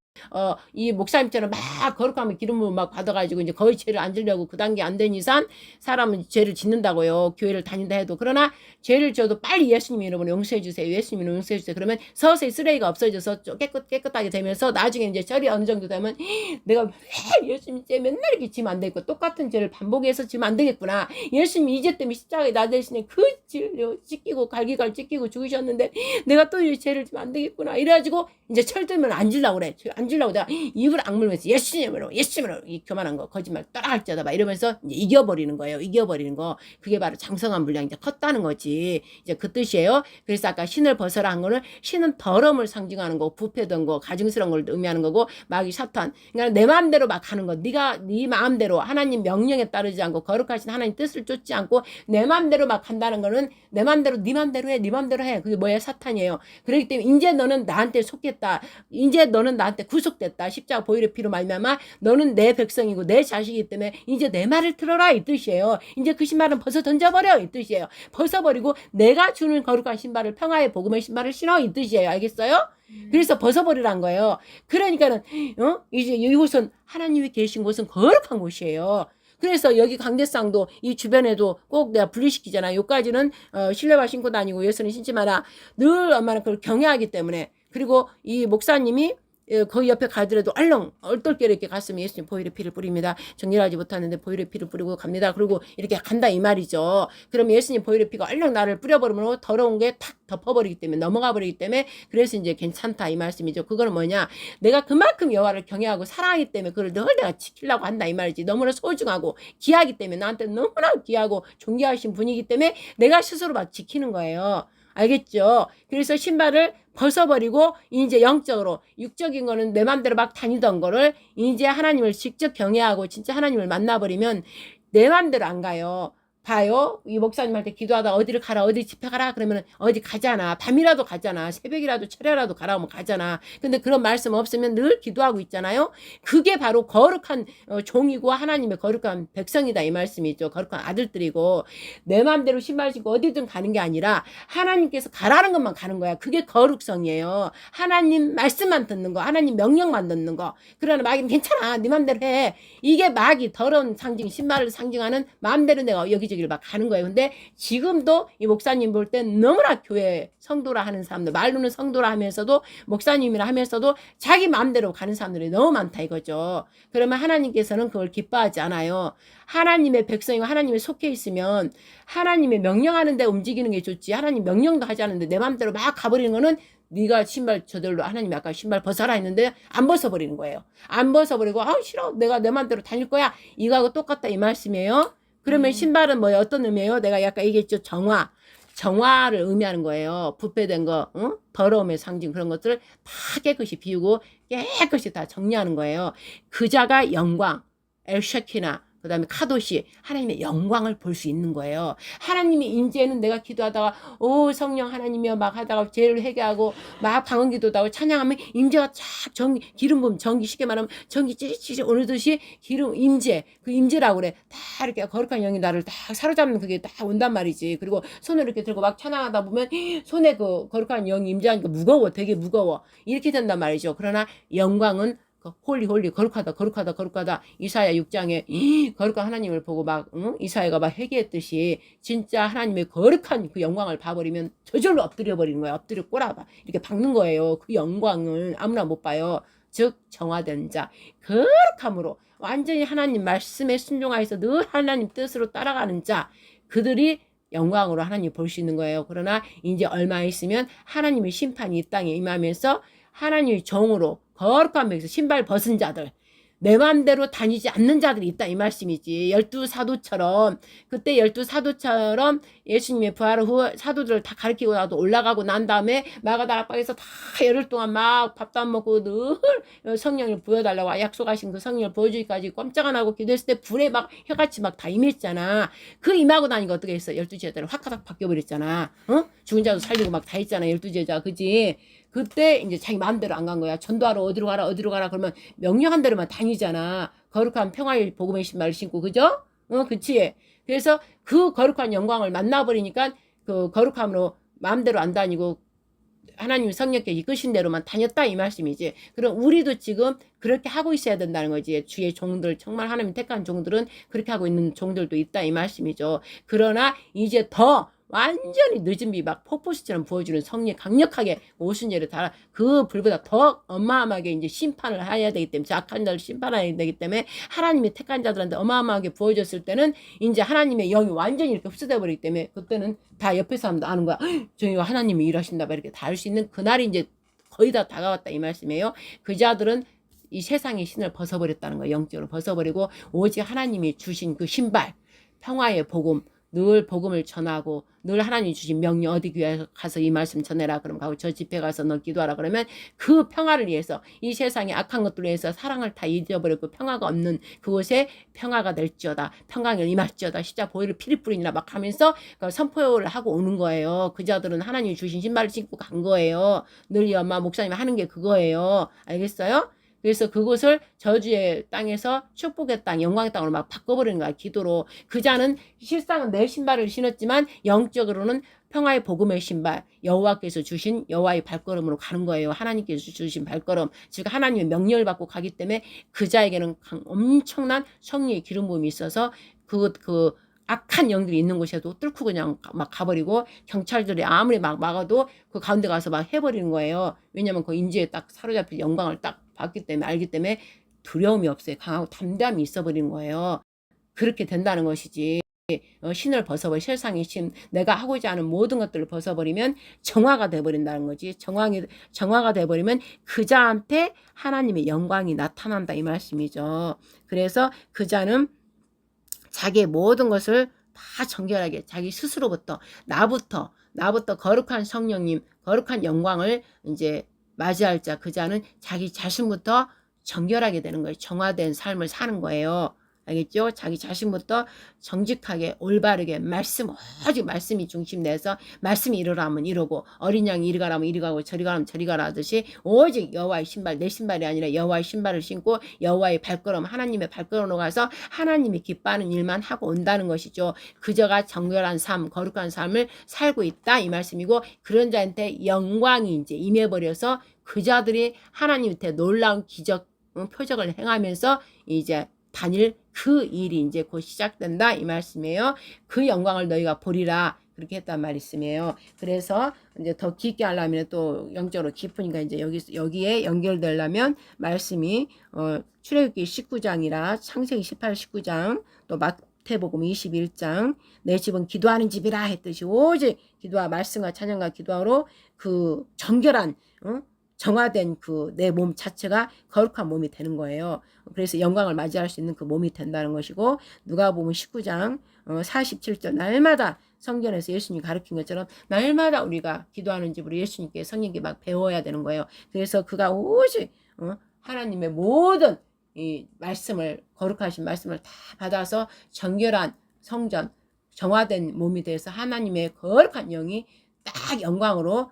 이 목사님처럼 막 거룩하면 기름을 막 받아가지고 이제 거의 죄를 안 지려고 그 단계 안 된 이상 사람은 죄를 짓는다고요. 교회를 다닌다 해도. 그러나 죄를 지어도 빨리 예수님 이름으로 용서해 주세요. 예수님 이름으로 용서해 주세요. 그러면 서서히 쓰레기가 없어져서 깨끗하게 되면서 나중에 이제 절이 어느 정도 되면 내가 왜 예수님 죄 맨날 이렇게 지면 안 되겠고 똑같은 죄를 반복해서 지면 안 되겠구나. 예수님 이 죄 때문에 십자가에 나 대신에 그 죄를 찢기고 갈기갈 찢기고 죽으셨는데 내가 또 이 죄를 지면 안 되겠구나. 이래가지고 이제 철들면 안 질라고 그래. 안 질라고 내가 입을 악물면서 예수님으로 이 교만한 거 거짓말 따라할지어다 막 이러면서 이제 이겨버리는 거예요. 이겨버리는 거. 그게 바로 장성한 분량이 이제 컸다는 거지. 이제 그 뜻이에요. 그래서 아까 신을 벗어라 한 거는 신은 더러움을 상징하는 거, 부패던 거, 가증스러운 걸 의미하는 거고 마귀 사탄. 그러니까 내 마음대로 막 하는 거. 네가 네 마음대로 하나님 명령에 따르지 않고 거룩하신 하나님 뜻을 쫓지 않고 내 마음대로 막 한다는 거는 내 마음대로 네 마음대로 해. 네 마음대로 해. 그게 뭐야? 사탄이에요. 그렇기 때문에 이제 너는 나한테 속겠다. 이제 너는 나한테 구속됐다. 십자가 보혈의 피로 말미암아 너는 내 백성이고 내 자식이기 때문에 이제 내 말을 들어라 이 뜻이에요. 이제 그 신발은 벗어 던져버려 이 뜻이에요. 벗어버리고 내가 주는 거룩한 신발을 평화의 복음의 신발을 신어 이 뜻이에요. 알겠어요? 그래서 벗어버리란 거예요. 그러니까는 이제 이곳은 하나님이 계신 곳은 거룩한 곳이에요. 그래서 여기 강대상도 이 주변에도 꼭 내가 분리시키잖아. 요까지는 실내화 신고 다니고 예수는 신지 마라. 늘 엄마는 그걸 경외하기 때문에. 그리고 이 목사님이 거기 옆에 가더라도 얼렁 얼떨결에 이렇게 갔으면 예수님 보혈의 피를 뿌립니다. 정리하지 못하는데 보혈의 피를 뿌리고 갑니다. 그리고 이렇게 간다 이 말이죠. 그럼 예수님 보혈의 피가 얼렁 나를 뿌려버리면 더러운 게 탁 덮어버리기 때문에 넘어가 버리기 때문에 그래서 이제 괜찮다 이 말씀이죠. 그거는 뭐냐? 내가 그만큼 여호와를 경외하고 사랑하기 때문에 그걸 늘 내가 지키려고 한다 이 말이지. 너무나 소중하고 귀하기 때문에 나한테 너무나 귀하고 존귀하신 분이기 때문에 내가 스스로 막 지키는 거예요. 알겠죠? 그래서 신발을 벗어버리고 이제 영적으로 육적인 거는 내 맘대로 막 다니던 거를 이제 하나님을 직접 경외하고 진짜 하나님을 만나버리면 내 맘대로 안 가요. 봐요. 이 목사님한테 기도하다 어디를 가라 어디 집회 가라 그러면 어디 가잖아. 밤이라도 가잖아. 새벽이라도 철야라도 가라 하면 가잖아. 근데 그런 말씀 없으면 늘 기도하고 있잖아요. 그게 바로 거룩한 종이고 하나님의 거룩한 백성이다 이 말씀이죠. 거룩한 아들들이고 내 마음대로 신발 신고 어디든 가는 게 아니라 하나님께서 가라는 것만 가는 거야. 그게 거룩성이에요. 하나님 말씀만 듣는 거. 하나님 명령만 듣는 거. 그러나 마귀는 괜찮아. 네 마음대로 해. 이게 마귀 더러운 상징 신발을 상징하는 마음대로 내가 여기저기를 막 가는 거예요. 근데 지금도 이 목사님 볼 땐 너무나 교회 성도라 하는 사람들 말로는 성도라 하면서도 목사님이라 하면서도 자기 마음대로 가는 사람들이 너무 많다 이거죠. 그러면 하나님께서는 그걸 기뻐하지 않아요. 하나님의 백성이고 하나님에 속해 있으면 하나님의 명령하는 데 움직이는 게 좋지. 하나님 명령도 하지 않는데 내 마음대로 막 가버리는 거는 네가 신발 저절로 하나님이 아까 신발 벗어라 했는데 안 벗어버리는 거예요. 안 벗어버리고 싫어 내가 내 마음대로 다닐 거야. 이거하고 똑같다 이 말씀이에요. 그러면 신발은 뭐예요? 어떤 의미예요? 내가 약간 얘기했죠. 정화를 의미하는 거예요. 부패된 거, 더러움의 상징 그런 것들을 다 깨끗이 비우고 깨끗이 다 정리하는 거예요. 그자가 영광, 엘샤키나 그 다음에 카도시 하나님의 영광을 볼 수 있는 거예요. 하나님이 임재는 내가 기도하다가 오 성령 하나님이여 막 하다가 죄를 회개하고 막 방언 기도도 하고 찬양하면 임재가 쫙 기름 부음 전기 쉽게 말하면 전기 찌릿찌릿 오르듯이 기름 임재 그 임재라고 그래. 다 이렇게 거룩한 영이 나를 딱 사로잡는 그게 딱 온단 말이지. 그리고 손을 이렇게 들고 막 찬양하다 보면 손에 그 거룩한 영이 임재하니까 무거워 되게 무거워 이렇게 된단 말이죠. 그러나 영광은 홀리 거룩하다 이사야 6장에 거룩한 하나님을 보고 막 이사야가 막 회개했듯이 진짜 하나님의 거룩한 그 영광을 봐버리면 저절로 엎드려 버리는 거야. 엎드려 꼬라봐 이렇게 박는 거예요. 그 영광을 아무나 못 봐요. 즉 정화된 자 거룩함으로 완전히 하나님 말씀에 순종하여서 늘 하나님 뜻으로 따라가는 자 그들이 영광으로 하나님 볼 수 있는 거예요. 그러나 이제 얼마 있으면 하나님의 심판이 이 땅에 임하면서 하나님의 정으로 거룩한 백성 신발 벗은 자들 내 맘대로 다니지 않는 자들이 있다 이 말씀이지. 12사도처럼 그때 12사도처럼 예수님의 부활 후 사도들을 다 가르치고 나도 올라가고 난 다음에 마가다락 방에서 다 열흘 동안 막 밥도 안 먹고 늘 성령을 부여달라고 약속하신 그 성령을 보여주기까지 꼼짝 안 하고 기도했을 때 불에 막 혀같이 막 다 임했잖아. 그 임하고 나니까 어떻게 했어? 12제자를 확 바뀌어버렸잖아. 죽은 자도 살리고 막 다 했잖아. 12제자 그지? 그때 이제 자기 마음대로 안 간 거야. 전도하러 어디로 가라 그러면 명령한 대로만 다니잖아. 거룩한 평화의 복음의 신발을 신고 그죠? 그치? 그래서 그 거룩한 영광을 만나버리니까 그 거룩함으로 마음대로 안 다니고 하나님 성령께 이끄신 대로만 다녔다 이 말씀이지. 그럼 우리도 지금 그렇게 하고 있어야 된다는 거지. 주의 종들 정말 하나님 택한 종들은 그렇게 하고 있는 종들도 있다 이 말씀이죠. 그러나 이제 더 완전히 늦은 비 막 폭포수처럼 부어주는 성령 강력하게 오순절에 달아 그 불보다 더 어마어마하게 이제 심판을 해야 되기 때문에 악한 자를 심판해야 되기 때문에 하나님의 택한 자들한테 어마어마하게 부어졌을 때는 이제 하나님의 영이 완전히 이렇게 흡수돼 버리기 때문에 그때는 다 옆에 사람도 아는 거야. 저희가 하나님이 일하신다 막 이렇게 다 알 수 있는 그날이 이제 거의 다 다가왔다 이 말씀이에요. 그 자들은 이 세상의 신을 벗어버렸다는 거예요. 영적으로 벗어버리고 오직 하나님이 주신 그 신발 평화의 복음 늘 복음을 전하고 늘 하나님이 주신 명령 어디 교회 가서 이 말씀 전해라 그러면 가고 저 집회 가서 너 기도하라 그러면 그 평화를 위해서 이 세상의 악한 것들을 위해서 사랑을 다 잊어버리고 평화가 없는 그곳에 평화가 될지어다 평강을 임할지어다 십자 보혈을 피리 뿌리니라 막 하면서 선포를 하고 오는 거예요. 그 자들은 하나님이 주신 신발을 신고 간 거예요. 늘 이 엄마 목사님이 하는 게 그거예요. 알겠어요? 그래서 그곳을 저주의 땅에서 축복의 땅, 영광의 땅으로 막 바꿔버리는 거야, 기도로. 그 자는 실상은 내 신발을 신었지만 영적으로는 평화의 복음의 신발, 여호와께서 주신 여호와의 발걸음으로 가는 거예요. 하나님께서 주신 발걸음. 즉 하나님의 명령을 받고 가기 때문에 그 자에게는 엄청난 성령의 기름 부음이 있어서 그 악한 영들이 있는 곳에도 뚫고 그냥 막 가버리고 경찰들이 아무리 막 막아도 그 가운데 가서 막 해버리는 거예요. 왜냐면 그 임재에 딱 사로잡힐 영광을 딱 봤기 때문에 알기 때문에 두려움이 없어요. 강하고 담대함이 있어버리는 거예요. 그렇게 된다는 것이지. 신을 벗어버리 세상의 신 내가 하고자 하는 모든 것들을 벗어버리면 정화가 돼버린다는 거지. 정화가 돼버리면 그 자한테 하나님의 영광이 나타난다 이 말씀이죠. 그래서 그 자는 자기의 모든 것을 다 정결하게 자기 스스로부터 나부터 거룩한 성령님 거룩한 영광을 이제 맞이할 자 그 자는 자기 자신부터 정결하게 되는 거예요. 정화된 삶을 사는 거예요. 알겠죠? 자기 자신부터 정직하게 올바르게 오직 말씀이 중심돼서 말씀이 이르라 하면 이르고 어린 양이 이리 가라면 이리 가고 저리 가라면 저리 가라 하듯이 오직 여호와의 신발 내 신발이 아니라 여호와의 신발을 신고 여호와의 발걸음 하나님의 발걸음으로 가서 하나님이 기뻐하는 일만 하고 온다는 것이죠. 그저가 정결한 삶 거룩한 삶을 살고 있다 이 말씀이고 그런 자한테 영광이 이제 임해버려서 그 자들이 하나님 밑에 놀라운 기적 표적을 행하면서 이제 다닐 그 일이 이제 곧 시작된다 이 말씀이에요. 그 영광을 너희가 보리라 그렇게 했단 말씀이에요. 그래서 이제 더 깊게 하려면 또 영적으로 깊으니까 이제 여기에 연결되려면 말씀이 출애굽기 19장이라 창세기 18, 19장 또 마태복음 21장 내 집은 기도하는 집이라 했듯이 오직 기도와 말씀과 찬양과 기도하로 그 정결한 정화된 그 내 몸 자체가 거룩한 몸이 되는 거예요. 그래서 영광을 맞이할 수 있는 그 몸이 된다는 것이고 누가복음 19장 47절 날마다 성경에서 예수님이 가르친 것처럼 날마다 우리가 기도하는 집으로 예수님께 성령께 막 배워야 되는 거예요. 그래서 그가 오직 하나님의 모든 이 말씀을, 거룩하신 말씀을 다 받아서 정결한 성전, 정화된 몸이 돼서 하나님의 거룩한 영이 딱 영광으로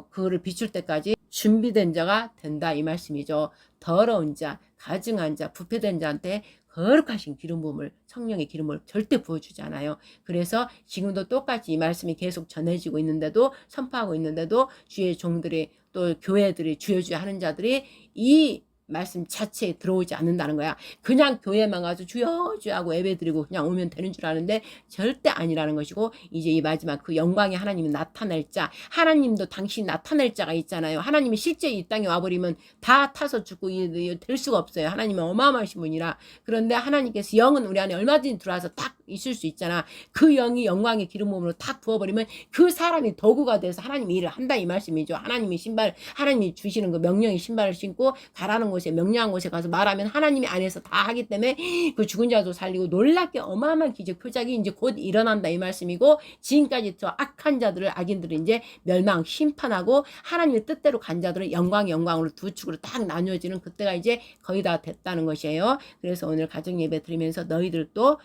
그를 비출 때까지 준비된 자가 된다 이 말씀이죠. 더러운 자, 가증한 자, 부패된 자한테 거룩하신 기름 부음을, 성령의 기름을 절대 부어주지 않아요. 그래서 지금도 똑같이 이 말씀이 계속 전해지고 있는데도, 선포하고 있는데도 주의 종들이, 또 교회들이, 주여주여 하는 자들이 이 말씀 자체에 들어오지 않는다는 거야. 그냥 교회만 가서 주여 주여 하고 예배드리고 그냥 오면 되는 줄 아는데 절대 아니라는 것이고, 이제 이 마지막 그 영광의 하나님이 나타날 자, 하나님도 당신이 나타낼 자가 있잖아요. 하나님이 실제 이 땅에 와버리면 다 타서 죽고 될 수가 없어요. 하나님은 어마어마하신 분이라. 그런데 하나님께서 영은 우리 안에 얼마든지 들어와서 딱 있을 수 있잖아. 그 영이 영광의 기름 부음으로 딱 부어버리면 그 사람이 도구가 돼서 하나님이 일을 한다 이 말씀이죠. 하나님이 주시는 그 명령의 신발을 신고 가라는 곳에, 명령한 곳에 가서 말하면 하나님이 안에서 다 하기 때문에 그 죽은 자도 살리고 놀랍게 어마어마한 기적 표적이 이제 곧 일어난다 이 말씀이고, 지금까지 저 악한 자들을, 악인들을 이제 멸망 심판하고 하나님의 뜻대로 간 자들은 영광으로 두 축으로 딱 나뉘어지는 그때가 이제 거의 다 됐다는 것이에요. 그래서 오늘 가정 예배 드리면서 너희들도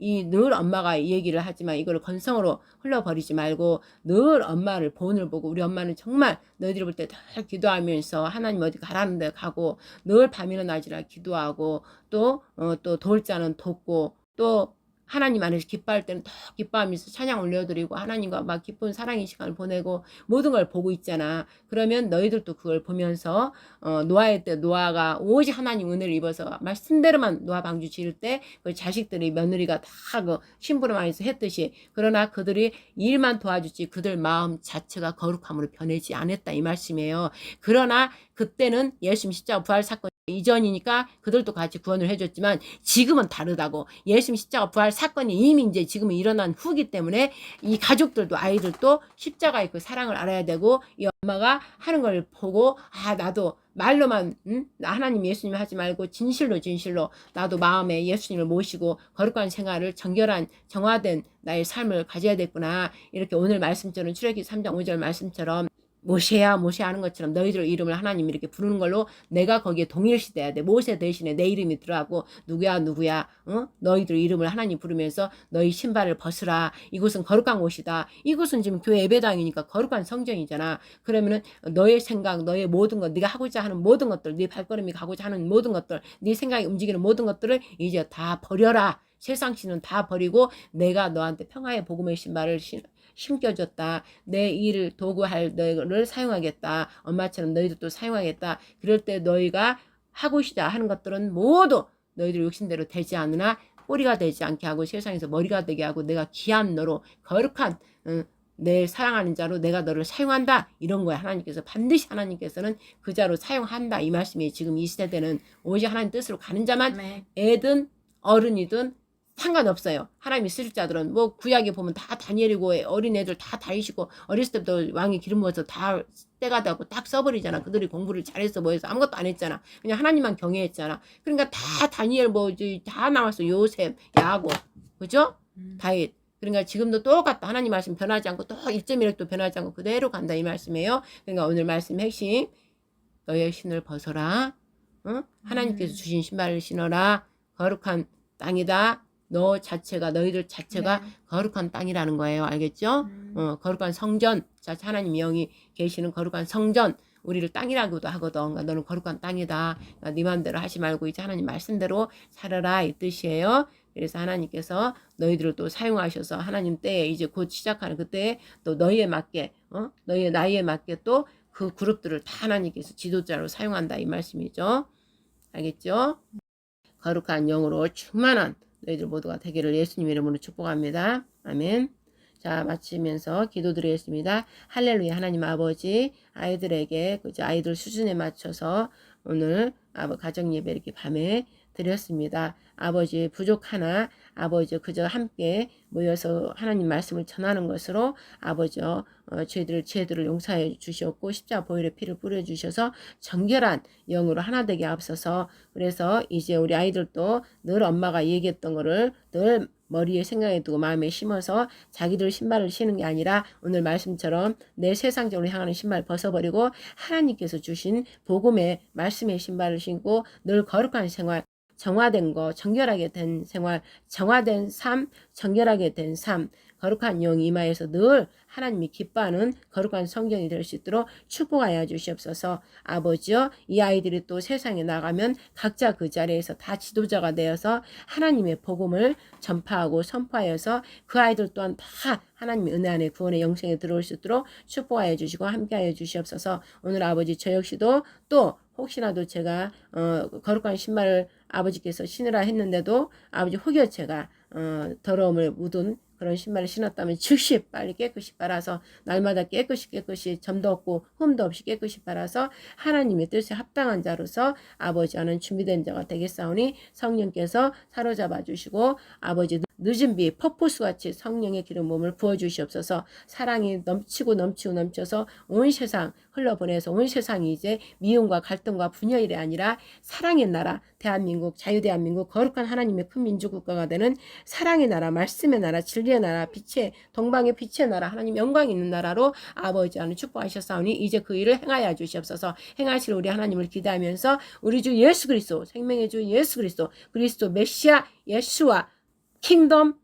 이 늘 엄마가 이 얘기를 하지만 이걸 건성으로 흘러버리지 말고 늘 엄마를, 본을 보고, 우리 엄마는 정말 너희들이 볼 때 늘 기도하면서 하나님 어디 가라는 데 가고 늘 밤이나 낮이나 기도하고 또 도울 자는 돕고, 또 하나님 안에서 기뻐할 때는 더 기뻐하면서 찬양 올려드리고 하나님과 막 기쁜 사랑의 시간을 보내고 모든 걸 보고 있잖아. 그러면 너희들도 그걸 보면서 노아의 때 노아가 오직 하나님 은혜를 입어서 말씀대로만 노아 방주 지을 때 그 자식들이, 며느리가 다 그 심부름 안에서 했듯이, 그러나 그들이 일만 도와주지 그들 마음 자체가 거룩함으로 변하지 않았다 이 말씀이에요. 그러나 그때는 예수님 십자가 부활 사건 이전이니까 그들도 같이 구원을 해줬지만 지금은 다르다고. 예수님 십자가 부활 사건이 이미 이제 지금은 일어난 후기 때문에 이 가족들도, 아이들도 십자가의 그 사랑을 알아야 되고, 이 엄마가 하는 걸 보고 나도 말로만 하나님 예수님 하지 말고 진실로 나도 마음에 예수님을 모시고 거룩한 생활을, 정결한 정화된 나의 삶을 가져야 됐구나. 이렇게 오늘 말씀처럼 출애굽기 3장 5절 말씀처럼 모세야 하는 것처럼 너희들 이름을 하나님 이렇게 부르는 걸로 내가 거기에 동일시돼야 돼. 모세 대신에 내 이름이 들어가고 누구야 너희들 이름을 하나님 부르면서 너희 신발을 벗으라. 이곳은 거룩한 곳이다. 이곳은 지금 교회 예배당이니까 거룩한 성전이잖아. 그러면은 너의 생각, 너의 모든 것, 네가 하고자 하는 모든 것들, 네 발걸음이 가고자 하는 모든 것들, 네 생각이 움직이는 모든 것들을 이제 다 버려라. 세상 신은 다 버리고 내가 너한테 평화의 복음의 신발을 심겨줬다. 내 일을 도구할 너를 사용하겠다. 엄마처럼 너희들도 사용하겠다. 그럴 때 너희가 하고자 하는 것들은 모두 너희들 욕심대로 되지 않으나 꼬리가 되지 않게 하고 세상에서 머리가 되게 하고 내가 귀한 너로 거룩한 내 사랑하는 자로 내가 너를 사용한다. 이런 거야. 하나님께서 반드시, 하나님께서는 그 자로 사용한다. 이 말씀이 지금 이 시대는 오직 하나님 뜻으로 가는 자만, 애든 어른이든 상관없어요. 하나님이 쓰실 자들은 뭐 구약에 보면 다 다니엘이고 어린애들 다 다니시고 어렸을 때부터 왕이 기름 부어서 다 때가 되고 딱 써버리잖아. 그들이 공부를 잘해서 뭐해서 아무것도 안 했잖아. 그냥 하나님만 경외했잖아. 그러니까 다 다니엘 다 나왔어. 요셉, 야곱, 그죠? 다윗. 그러니까 지금도 똑같다. 하나님 말씀 변하지 않고 또 1.1획도 변하지 않고 그대로 간다 이 말씀이에요. 그러니까 오늘 말씀 핵심, 너의 신을 벗어라. 하나님께서 주신 신발을 신어라. 거룩한 땅이다. 너희들 자체가 거룩한 땅이라는 거예요. 알겠죠? 거룩한 성전. 자, 하나님 영이 계시는 거룩한 성전. 우리를 땅이라고도 하거든. 그러니까 너는 거룩한 땅이다. 그러니까 네 맘대로 하지 말고 이제 하나님 말씀대로 살아라 이 뜻이에요. 그래서 하나님께서 너희들을 또 사용하셔서 하나님 때에 이제 곧 시작하는 그때에 또 너희에 맞게, 너희의 나이에 맞게 또 그 그룹들을 다 하나님께서 지도자로 사용한다 이 말씀이죠. 알겠죠? 거룩한 영으로 충만한 너희들 모두가 되기를 예수님 이름으로 축복합니다. 아멘. 자, 마치면서 기도드리겠습니다. 할렐루야. 하나님 아버지, 아이들에게 그저 아이들 수준에 맞춰서 오늘 가정 예배 이렇게 밤에 드렸습니다. 아버지 부족하나 아버지 그저 함께 모여서 하나님 말씀을 전하는 것으로 아버지 죄들을 용서해 주셨고 십자가 보혈의 피를 뿌려 주셔서 정결한 영으로 하나 되게 앞서서, 그래서 이제 우리 아이들도 늘 엄마가 얘기했던 거를 늘 머리에 생각에 두고 마음에 심어서 자기들 신발을 신는 게 아니라 오늘 말씀처럼 내 세상적으로 향하는 신발 벗어버리고 하나님께서 주신 복음의 말씀의 신발을 신고 늘 거룩한 생활, 정화된 거, 정결하게 된 생활, 정화된 삶, 정결하게 된 삶, 거룩한 영 이마에서 늘 하나님이 기뻐하는 거룩한 성전이 될 수 있도록 축복하여 주시옵소서. 아버지여, 이 아이들이 또 세상에 나가면 각자 그 자리에서 다 지도자가 되어서 하나님의 복음을 전파하고 선포하여서 그 아이들 또한 다 하나님의 은혜 안에 구원의 영생에 들어올 수 있도록 축복하여 주시고 함께하여 주시옵소서. 오늘 아버지 저 역시도 또 혹시나도 제가 거룩한 신발을 아버지께서 신으라 했는데도 아버지 혹여 제가 더러움을 묻은 그런 신발을 신었다면 즉시 빨리 깨끗이 빨아서 날마다 깨끗이 점도 없고 흠도 없이 깨끗이 빨아서 하나님의 뜻에 합당한 자로서 아버지 하는 준비된 자가 되겠사오니 성령께서 사로잡아 주시고 아버지 늦은 비 퍼포스같이 성령의 기름 몸을 부어주시옵소서. 사랑이 넘쳐서 온 세상 흘러보내서 온 세상이 이제 미움과 갈등과 분열이 아니라 사랑의 나라 대한민국 자유대한민국 거룩한 하나님의 큰 민주국가가 되는 사랑의 나라 말씀의 나라 진리의 나라 빛의 동방의 빛의 나라 하나님 영광이 있는 나라로 아버지 하는 축복하셨사오니 이제 그 일을 행하여 주시옵소서. 행하실 우리 하나님을 기대하면서 우리 주 예수 그리스도 생명의 주 예수 그리스도 메시아 예수와 킹덤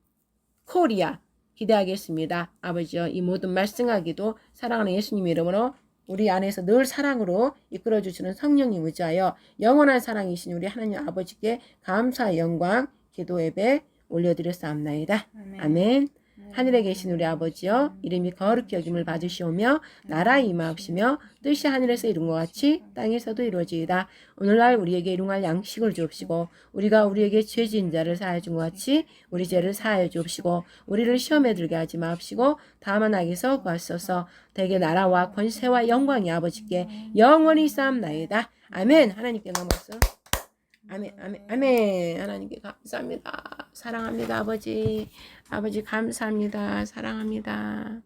코리아 기대하겠습니다. 아버지여 이 모든 말씀하기도 사랑하는 예수님 이름으로 우리 안에서 늘 사랑으로 이끌어주시는 성령님 의지하여 영원한 사랑이신 우리 하나님 아버지께 감사의 영광 기도 예배 올려드렸사옵나이다. 아멘. 하늘에 계신 우리 아버지여 이름이 거룩히 여김을 받으시오며 나라에 임하옵시며 뜻이 하늘에서 이룬 것 같이 땅에서도 이루어지이다. 오늘날 우리에게 일용할 양식을 주옵시고 우리가 우리에게 죄 지은 자를 사하여 준 것 같이 우리 죄를 사하여 주옵시고 우리를 시험에 들게 하지 마옵시고 다만 악에서 구하소서. 대개 나라와 권세와 영광이 아버지께 영원히 쌓옵나이다. 아멘. 하나님께 넘어서 아멘. 하나님께 감사합니다. 사랑합니다. 아버지 감사합니다. 사랑합니다.